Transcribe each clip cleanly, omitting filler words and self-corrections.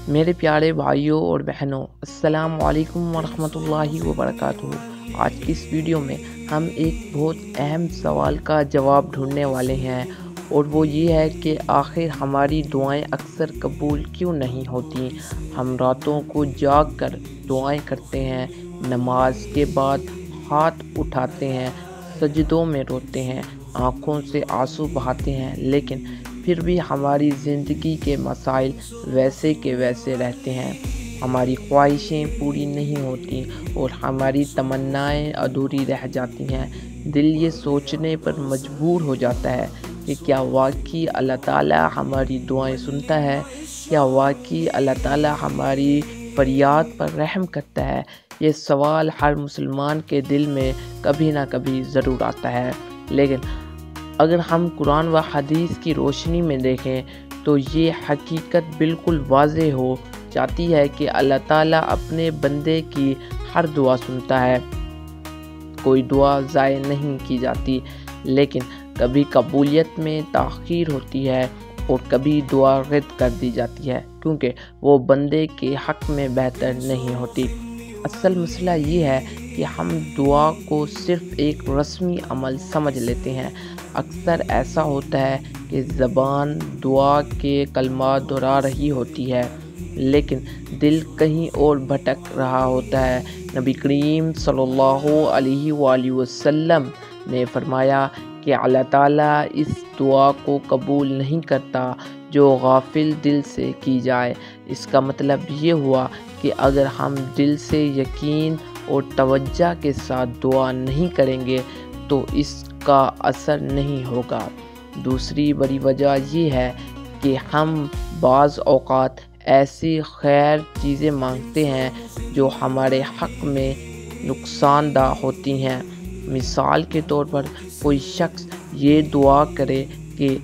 میرے پیارے بھائیوں اور بہنوں، السلام علیکم ورحمۃ اللہ وبرکاتہ۔ آج کی اس ویڈیو میں ہم ایک بہت اہم سوال کا جواب ڈھونڈنے والے ہیں، اور وہ یہ ہے کہ آخر ہماری دعائیں اکثر قبول کیوں نہیں ہوتی؟ ہم راتوں کو جاگ کر دعائیں کرتے ہیں، نماز کے بعد ہاتھ اٹھاتے ہیں، سجدوں میں روتے ہیں، آنکھوں سے آنسو بہاتے ہیں، لیکن پھر بھی ہماری زندگی کے مسائل ویسے کے ویسے رہتے ہیں۔ ہماری خواہشیں پوری نہیں ہوتی اور ہماری تمنائیں ادھوری رہ جاتی ہیں۔ دل یہ سوچنے پر مجبور ہو جاتا ہے کہ کیا واقعی اللہ تعالیٰ ہماری دعائیں سنتا ہے؟ کیا واقعی اللہ تعالیٰ ہماری فریاد پر رحم کرتا ہے؟ یہ سوال ہر مسلمان کے دل میں کبھی نہ کبھی ضرور آتا ہے، لیکن اگر ہم قرآن و حدیث کی روشنی میں دیکھیں تو یہ حقیقت بالکل واضح ہو جاتی ہے کہ اللہ تعالیٰ اپنے بندے کی ہر دعا سنتا ہے۔ کوئی دعا ضائع نہیں کی جاتی، لیکن کبھی قبولیت میں تاخیر ہوتی ہے اور کبھی دعا رد کر دی جاتی ہے کیونکہ وہ بندے کے حق میں بہتر نہیں ہوتی۔ اصل مسئلہ یہ ہے کہ ہم دعا کو صرف ایک رسمی عمل سمجھ لیتے ہیں۔ اکثر ایسا ہوتا ہے کہ زبان دعا کے کلمات دہرا رہی ہوتی ہے، لیکن دل کہیں اور بھٹک رہا ہوتا ہے۔ نبی کریم صلی اللہ علیہ وآلہ وسلم نے فرمایا کہ اللہ تعالیٰ اس دعا کو قبول نہیں کرتا جو غافل دل سے کی جائے۔ اس کا مطلب یہ ہوا کہ اگر ہم دل سے یقین اور توجہ کے ساتھ دعا نہیں کریں گے تو اس کا اثر نہیں ہوگا۔ دوسری بڑی وجہ یہ ہے کہ ہم بعض اوقات ایسی خیر چیزیں مانگتے ہیں جو ہمارے حق میں نقصان دہ ہوتی ہیں۔ مثال کے طور پر کوئی شخص یہ دعا کرے کہ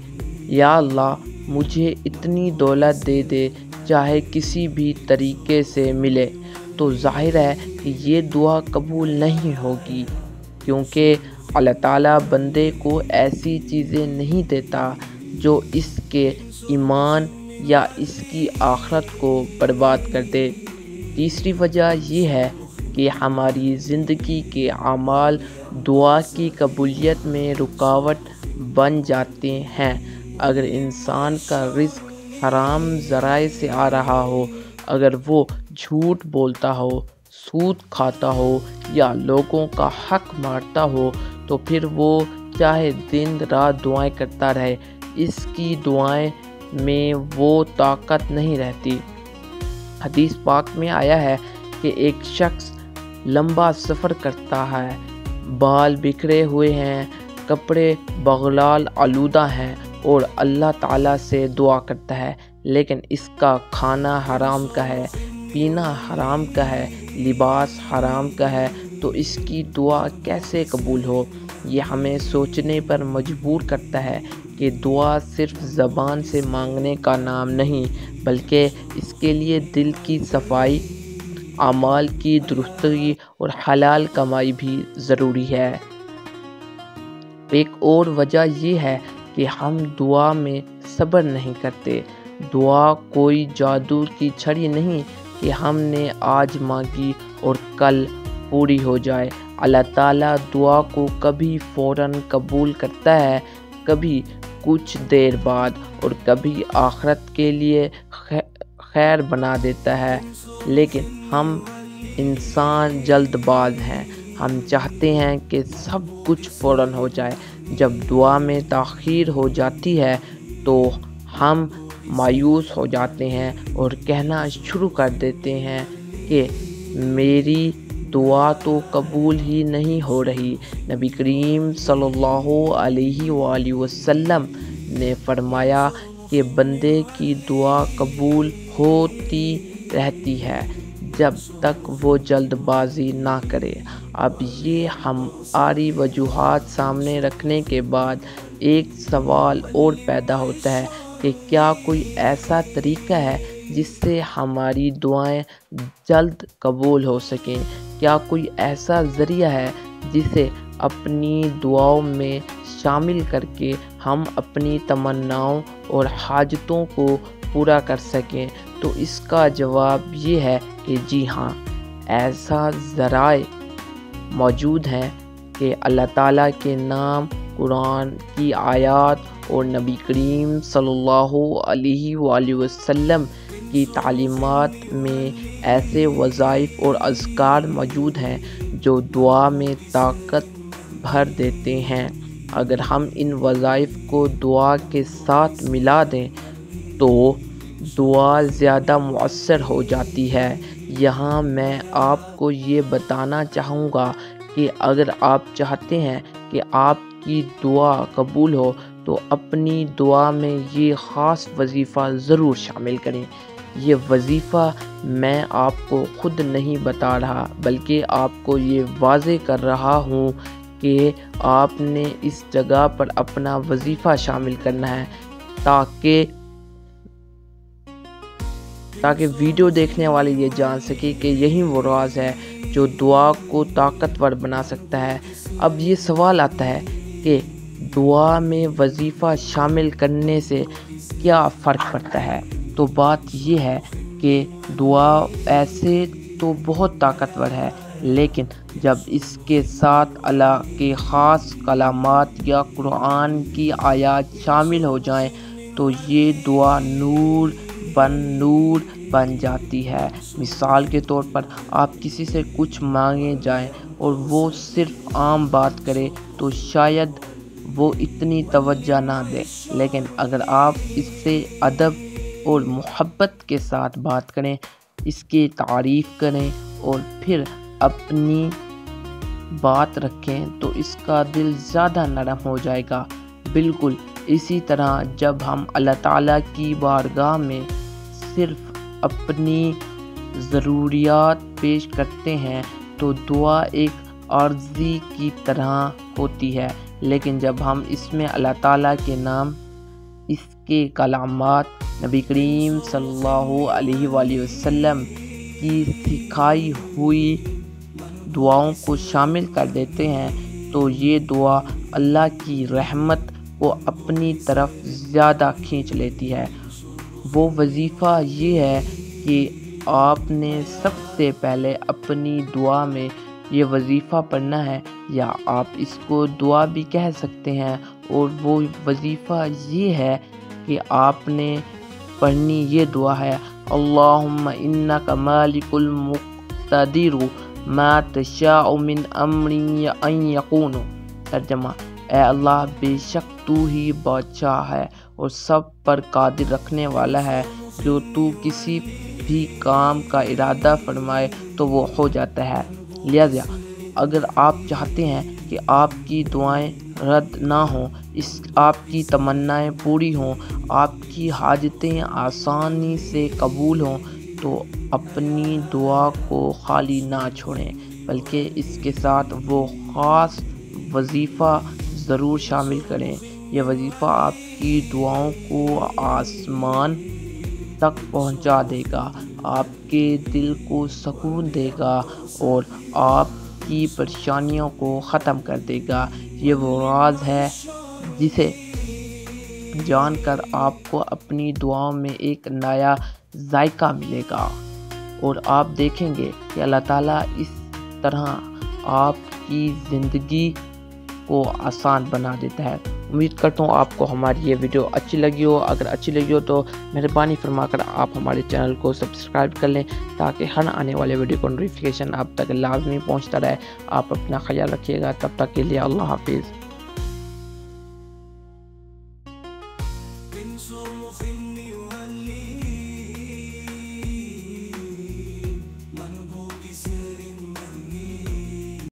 یا اللہ مجھے اتنی دولت دے دے، چاہے کسی بھی طریقے سے ملے، تو ظاہر ہے کہ یہ دعا قبول نہیں ہوگی، کیونکہ اللہ تعالیٰ بندے کو ایسی چیزیں نہیں دیتا جو اس کے ایمان یا اس کی آخرت کو برباد کر دے۔ تیسری وجہ یہ ہے کہ ہماری زندگی کے اعمال دعا کی قبولیت میں رکاوٹ بن جاتے ہیں۔ اگر انسان کا رزق حرام ذرائع سے آ رہا ہو، اگر وہ جھوٹ بولتا ہو، سود کھاتا ہو یا لوگوں کا حق مارتا ہو، تو پھر وہ چاہے دن رات دعائیں کرتا رہے، اس کی دعائیں میں وہ طاقت نہیں رہتی۔ حدیث پاک میں آیا ہے کہ ایک شخص لمبا سفر کرتا ہے، بال بکھرے ہوئے ہیں، کپڑے بغلال آلودہ ہیں، اور اللہ تعالیٰ سے دعا کرتا ہے، لیکن اس کا کھانا حرام کا ہے، پینا حرام کا ہے، لباس حرام کا ہے، تو اس کی دعا کیسے قبول ہو؟ یہ ہمیں سوچنے پر مجبور کرتا ہے کہ دعا صرف زبان سے مانگنے کا نام نہیں، بلکہ اس کے لیے دل کی صفائی، اعمال کی درستگی اور حلال کمائی بھی ضروری ہے۔ ایک اور وجہ یہ ہے کہ ہم دعا میں صبر نہیں کرتے۔ دعا کوئی جادو کی چھڑی نہیں کہ ہم نے آج مانگی اور کل پوری ہو جائے۔ اللہ تعالیٰ دعا کو کبھی فوراً قبول کرتا ہے، کبھی کچھ دیر بعد، اور کبھی آخرت کے لیے خیر بنا دیتا ہے، لیکن ہم انسان جلد باز ہیں۔ ہم چاہتے ہیں کہ سب کچھ فوراً ہو جائے۔ جب دعا میں تاخیر ہو جاتی ہے تو ہم مایوس ہو جاتے ہیں اور کہنا شروع کر دیتے ہیں کہ میری دعا تو قبول ہی نہیں ہو رہی۔ نبی کریم صلی اللہ علیہ وآلہ وسلم نے فرمایا کہ بندے کی دعا قبول ہوتی رہتی ہے جب تک وہ جلد بازی نہ کرے۔ اب یہ ہماری وجوہات سامنے رکھنے کے بعد ایک سوال اور پیدا ہوتا ہے کہ کیا کوئی ایسا طریقہ ہے جس سے ہماری دعائیں جلد قبول ہو سکیں؟ کیا کوئی ایسا ذریعہ ہے جسے اپنی دعاؤں میں شامل کر کے ہم اپنی تمناؤں اور حاجتوں کو پورا کر سکیں؟ تو اس کا جواب یہ ہے کہ جی ہاں، ایسا ذرائع موجود ہیں کہ اللہ تعالیٰ کے نام، قرآن کی آیات اور نبی کریم صلی اللہ علیہ وآلہ وسلم کی تعلیمات میں ایسے وظائف اور اذکار موجود ہیں جو دعا میں طاقت بھر دیتے ہیں۔ اگر ہم ان وظائف کو دعا کے ساتھ ملا دیں تو دعا زیادہ مؤثر ہو جاتی ہے۔ یہاں میں آپ کو یہ بتانا چاہوں گا کہ اگر آپ چاہتے ہیں کہ آپ کی دعا قبول ہو تو اپنی دعا میں یہ خاص وظیفہ ضرور شامل کریں۔ یہ وظیفہ میں آپ کو خود نہیں بتا رہا بلکہ آپ کو یہ واضح کر رہا ہوں کہ آپ نے اس جگہ پر اپنا وظیفہ شامل کرنا ہے تاکہ ویڈیو دیکھنے والے یہ جان سکے کہ یہی وہ راز ہے جو دعا کو طاقتور بنا سکتا ہے۔ اب یہ سوال آتا ہے کہ دعا میں وظیفہ شامل کرنے سے کیا فرق پڑتا ہے؟ تو بات یہ ہے کہ دعا ایسے تو بہت طاقتور ہے، لیکن جب اس کے ساتھ اللہ کے خاص کلمات یا قرآن کی آیات شامل ہو جائیں تو یہ دعا نور بن جاتی ہے۔ مثال کے طور پر آپ کسی سے کچھ مانگے جائیں اور وہ صرف عام بات کرے تو شاید وہ اتنی توجہ نہ دے، لیکن اگر آپ اس سے ادب اور محبت کے ساتھ بات کریں، اس کی تعریف کریں اور پھر اپنی بات رکھیں تو اس کا دل زیادہ نرم ہو جائے گا۔ بالکل اسی طرح جب ہم اللہ تعالیٰ کی بارگاہ میں صرف اپنی ضروریات پیش کرتے ہیں تو دعا ایک عارضی کی طرح ہوتی ہے، لیکن جب ہم اس میں اللہ تعالیٰ کے نام، اس کے کلمات، نبی کریم صلی اللہ علیہ وآلہ وسلم کی سکھائی ہوئی دعاؤں کو شامل کر دیتے ہیں تو یہ دعا اللہ کی رحمت کو اپنی طرف زیادہ کھینچ لیتی ہے۔ وہ وظیفہ یہ ہے کہ آپ نے سب سے پہلے اپنی دعا میں یہ وظیفہ پڑھنا ہے، یا آپ اس کو دعا بھی کہہ سکتے ہیں، اور وہ وظیفہ یہ ہے کہ آپ نے پڑھنی یہ دعا ہے: اللہم انک مالک المقتدر ما تشاء من امری ان یکون۔ ترجمہ: اے اللہ، بے شک تو ہی بادشاہ ہے اور سب پر قادر رکھنے والا ہے، جو تو کسی بھی کام کا ارادہ فرمائے تو وہ ہو جاتا ہے۔ لہذا اگر آپ چاہتے ہیں کہ آپ کی دعائیں رد نہ ہوں، آپ کی تمنائیں پوری ہوں، آپ کی حاجتیں آسانی سے قبول ہوں، تو اپنی دعا کو خالی نہ چھوڑیں بلکہ اس کے ساتھ وہ خاص وظیفہ ضرور شامل کریں۔ یہ وظیفہ آپ کی دعاؤں کو آسمان تک پہنچا دے گا، آپ کے دل کو سکون دے گا اور آپ کی پریشانیوں کو ختم کر دے گا۔ یہ وہ راز ہے جسے جان کر آپ کو اپنی دعاؤں میں ایک نیا ذائقہ ملے گا اور آپ دیکھیں گے کہ اللہ تعالیٰ اس طرح آپ کی زندگی کو آسان بنا دیتا ہے۔ امید کرتا ہوں آپ کو ہماری یہ ویڈیو اچھی لگی ہو۔ اگر اچھی لگی ہو تو مہربانی فرما کر آپ ہمارے چینل کو سبسکرائب کر لیں تاکہ ہر آنے والے ویڈیو کو نوٹیفیکیشن آپ تک لازمی پہنچتا رہے۔ آپ اپنا خیال رکھیے گا، تب تک کے لیے اللہ حافظ۔